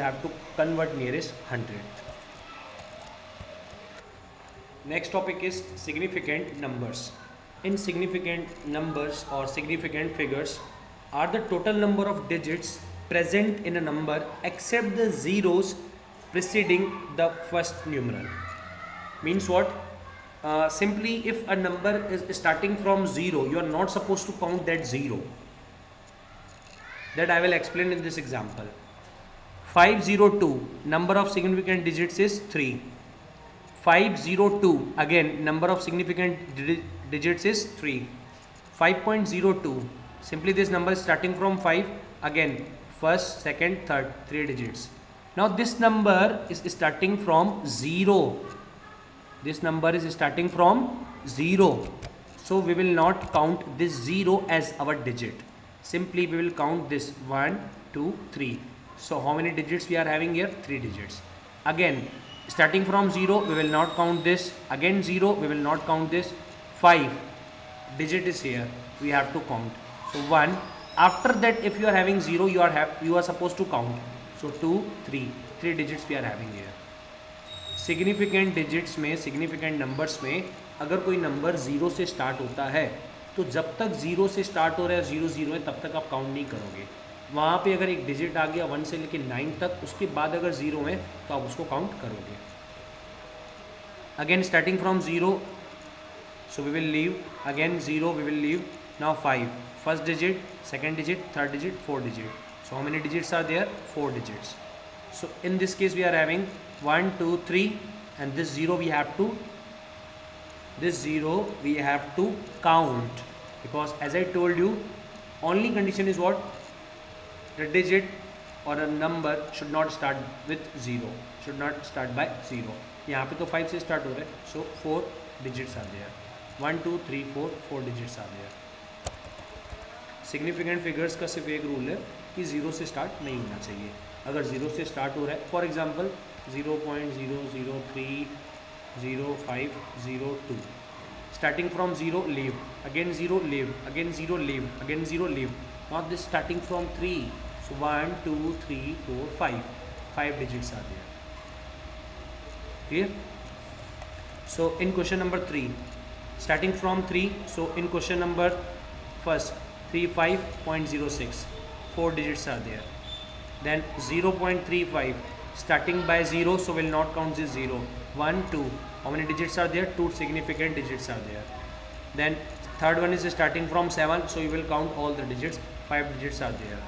have to convert nearest hundredth. Next topic is significant numbers. Insignificant numbers or significant figures are the total number of digits present in a number except the zeros preceding the first numeral. Means what? Simply if a number is starting from 0, you are not supposed to count that 0. That I will explain in this example. 502, number of significant digits is 3. 502, again number of significant digits is 3. 5.02, simply this number is starting from 5, again first, second, third, 3 digits. Now this number is starting from 0. This number is starting from 0. So we will not count this 0 as our digit. Simply we will count this 1, 2, 3. So how many digits we are having here? 3 digits. Again, starting from 0, we will not count this. Again 0, we will not count this. 5 digit is here. We have to count. So 1. After that, if you are having 0, you are supposed to count. So 2, 3. 3 digits we are having here. Significant digits में, significant numbers में अगर कोई number 0 से start होता है तो जब तक 0 से स्टार्ट हो रहा है, 0 0 है, तब तक आप काउंट नहीं करोगे. वहाँ पे अगर एक डिजिट आ गया 1 से लेकर 9 तक, उसके बाद अगर 0 है तो आप उसको काउंट करोगे. Again starting from 0, so we will leave. Again 0 we will leave. Now 5, first digit, second digit, third digit, fourth digit. So how many digits are there? 4 digits. So in this case we are having 1, 2, 3 and this 0 we have to count, because as I told you, only condition is what? The digit or a number should not start with 0, should not start by 0. यहाँ पे तो 5 से start हो रहा है. So 4 digits are there. 1, 2, 3, 4 digits are there. Significant figures का सिर्फ एक रूल है कि 0 से स्टार्ट नहीं होना चाहिए. अगर 0 से स्टार्ट हो रहा है, for example 0.0030502, starting from 0 leave, again 0 leave, again 0 leave, again 0 leave. Not this starting from 3. So 1, 2, 3, 4, 5 digits are there. Clear? So in question number 3, starting from 3, so in question number first 35.06, 4 digits are there. Then 0.35, starting by 0, so will not count this 0. 1, 2, how many digits are there? 2 significant digits are there. Then third one is starting from 7, so you will count all the digits. 5 digits are there.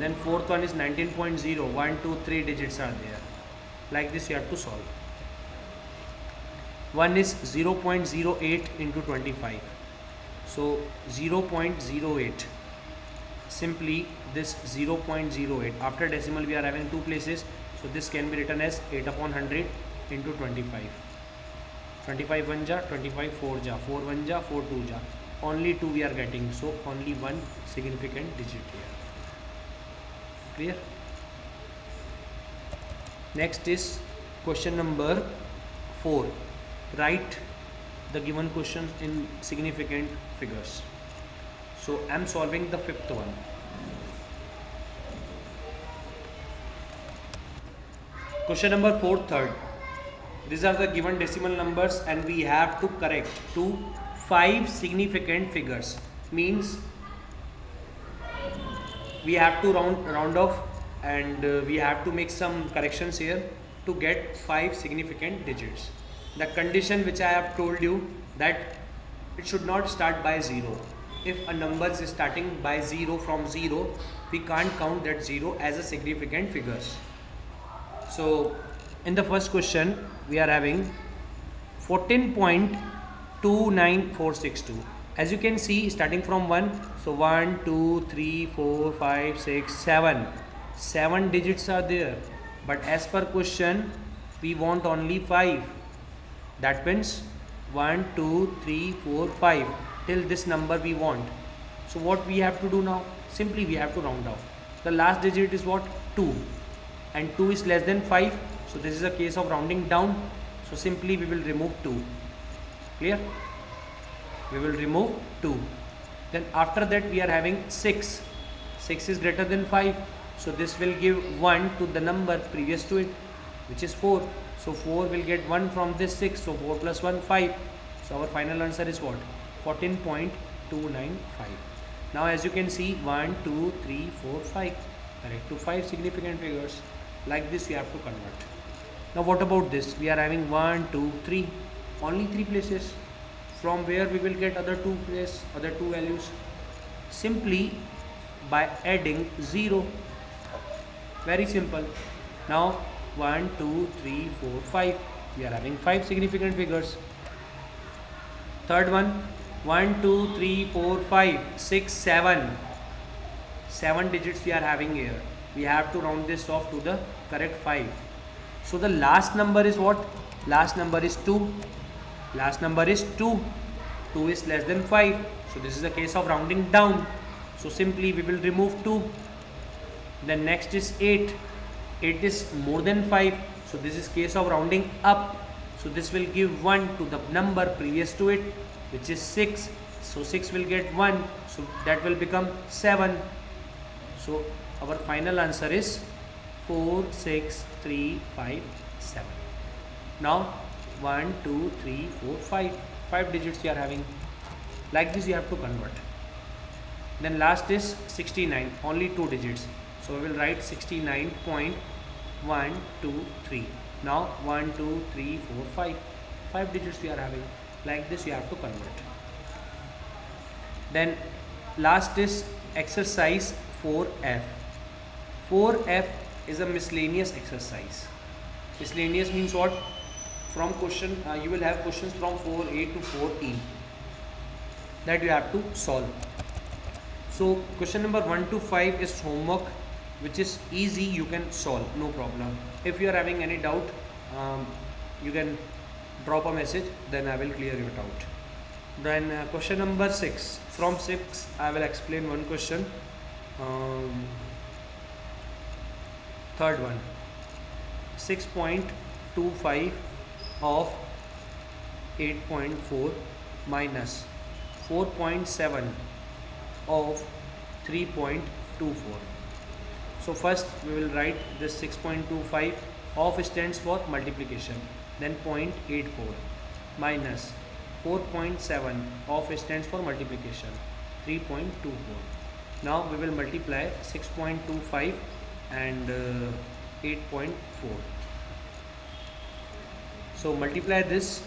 Then fourth one is 19.0, 1, 2, 3 digits are there. Like this you have to solve. One is 0.08 into 25. So 0.08, simply this 0.08, after decimal we are having 2 places, so this can be written as 8 upon 100 into 25. 25 1 ja, 25 4 ja, 4 1 ja, 4 2 ja, only 2 we are getting, so only one significant digit here. Clear? Next is question number 4. Write the given questions in significant figures. So I am solving the fifth one. Question number 4, third. These are the given decimal numbers and we have to correct to 5 significant figures. Means we have to round off and we have to make some corrections here to get 5 significant digits. The condition which I have told you, that it should not start by 0. If a number is starting by 0, from 0, we can't count that 0 as a significant figures. So in the first question we are having 14.29462. As you can see, starting from 1, so 1, 2, 3, 4, 5, 6, 7. 7 digits are there, but as per question we want only 5. That means 1, 2, 3, 4, 5. Till this number we want. So what we have to do now? Simply we have to round off. The last digit is what? 2. And 2 is less than 5. So this is a case of rounding down. So simply we will remove 2. Clear? We will remove 2. Then after that we are having 6. 6 is greater than 5. So this will give 1 to the number previous to it, which is 4. So 4 will get 1 from this 6. So 4 plus 1, 5. So our final answer is what? 14.295. Now as you can see, 1, 2, 3, 4, 5. Correct to 5 significant figures. Like this you have to convert. Now what about this? We are having 1, 2, 3. Only 3 places. From where we will get other two values? Simply by adding 0. Very simple. Now 1, 2, 3, 4, 5. We are having 5 significant figures. Third one, 1, 2, 3, 4, 5, 6, 7. 7 digits we are having here. We have to round this off to the correct 5. So the last number is what? Last number is 2. Last number is 2. 2 is less than 5. So this is a case of rounding down. So simply we will remove 2. Then next is 8. 8 is more than 5. So this is case of rounding up. So this will give 1 to the number previous to it, which is 6. So 6 will get 1. So that will become 7. So our final answer is 4, 6, 3, 5, 7. Now 1, 2, 3, 4, 5. 5 digits we are having. Like this you have to convert. Then last is 69. Only 2 digits. So we will write 69.123. Now 1, 2, 3, 4, 5. 5 digits we are having. Like this you have to convert. Then last is exercise 4F. 4F is a miscellaneous exercise. Miscellaneous means what? From question, you will have questions from 4A to 4E that you have to solve. So question number 1 to 5 is homework, which is easy, you can solve, no problem. If you are having any doubt, you can drop a message, then I will clear your doubt. Then question number 6. From 6 I will explain one question. Third one, 6.25 of 8.4 minus 4.7 of 3.24. So first we will write this 6.25. Of stands for multiplication, then 0.84 minus 4.7 of stands for multiplication, 3.24. Now we will multiply 6.25 and 8.4. So multiply this.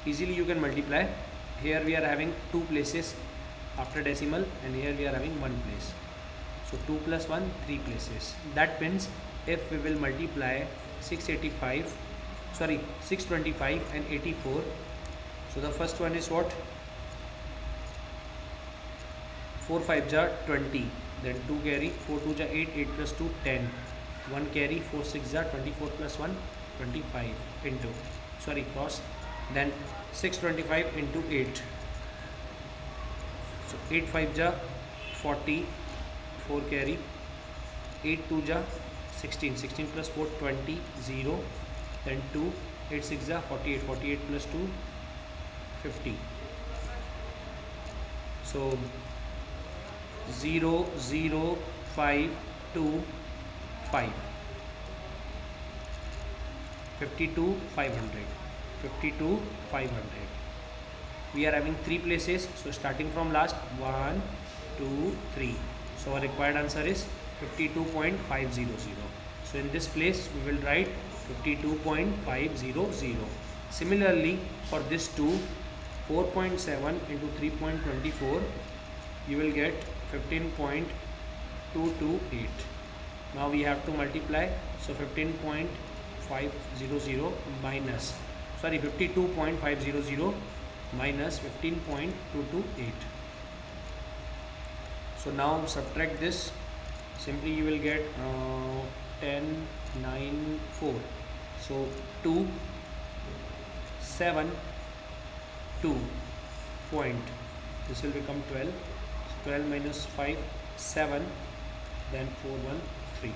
Easily you can multiply. Here we are having 2 places after decimal, and here we are having 1 place. So 2 plus 1, 3 places. That means if we will multiply 625 and 84. So the first one is what? 4 5 ja 20. Then 2 carry, 4 2 ja 8, 8 plus 2 10. 1 carry, 4 6 ja 24 plus 1 25 into, cross. Then 625 into 8. So 8 5 ja 40, 4 carry, 8 2 ja 16, 16 plus 4 20, 0. Then 2, 8 6 ja 48, 48 plus 2 50. So 0 0 5 2 5. 52 500. 52 500. We are having 3 places. So starting from last, 1 2 3. So our required answer is 52.500. So in this place we will write 52.500. Similarly for this 2, 4.7 into 3.24, you will get 15.228. Now we have to multiply. So 15.500 minus 52.500 minus 15.228. So now subtract this. Simply you will get 10 9 4. So 2 7 2 point. This will become 12. So 12 minus 5 7. Then 4 1 3.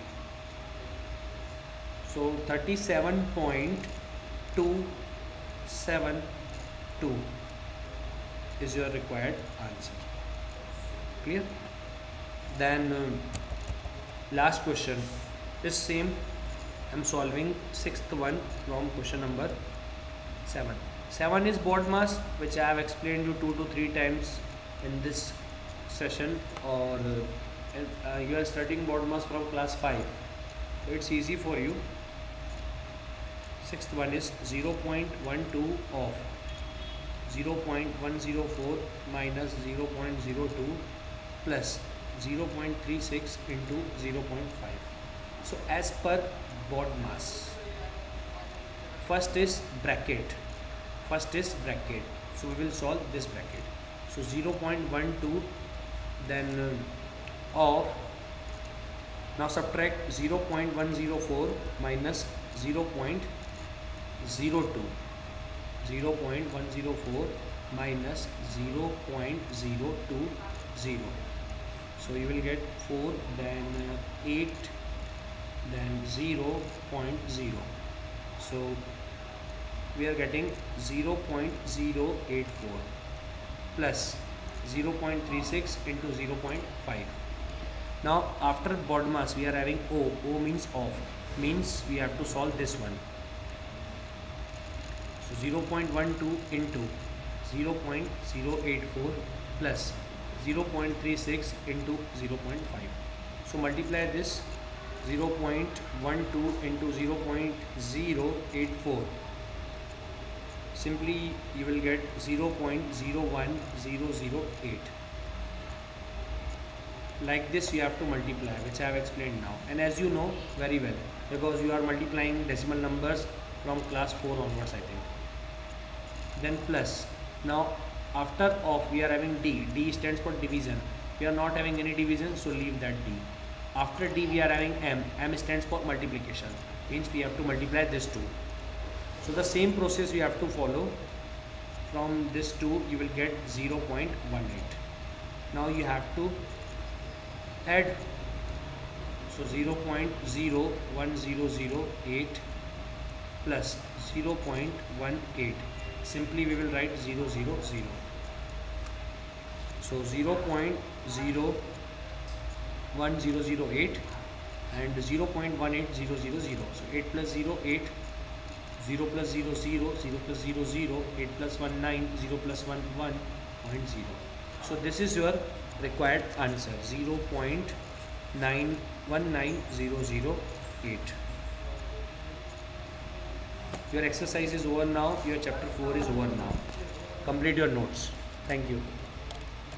So 37.272 is your required answer. Clear? Then Last question is same. I'm solving sixth one from question number 7. 7 is board mass, which I have explained you 2 to 3 times in this session, or you are studying board mass from class 5. So it's easy for you. Sixth one is 0.12 of 0.104 minus 0.02 plus 0.36 into 0.5. So as per board mass, first is bracket. So we will solve this bracket. So 0.12, then of, now subtract 0.104 minus 0.02. 0.104 minus 0.020. So you will get 4, then 8, then 0.0. So we are getting 0.084 plus 0.36 into 0.5. Now after board mass we are having O. O means off, means we have to solve this one. So 0.12 into 0.084 plus 0.36 into 0.5. So multiply this. 0.12 into 0.084. Simply you will get 0.01008. Like this you have to multiply, which I have explained now, and as you know very well, because you are multiplying decimal numbers from class 4 onwards, I think. Then plus. Now after of we are having D. D stands for division. We are not having any division, so leave that D. After D we are having M. M stands for multiplication, means we have to multiply this 2. So the same process you have to follow. From this 2 you will get 0.18. Now you have to add. So 0.01008 plus 0.18. Simply we will write 000. So 0.01008 and 0.18000. So 8 plus 0, 8. 0 plus 0, 0. 0 plus 0, 0. 8 plus 1, 9. 0 plus 1, 1.0. So this is your required answer, 0.919008. Your exercise is over now. Your chapter 4 is over now. Complete your notes. Thank you.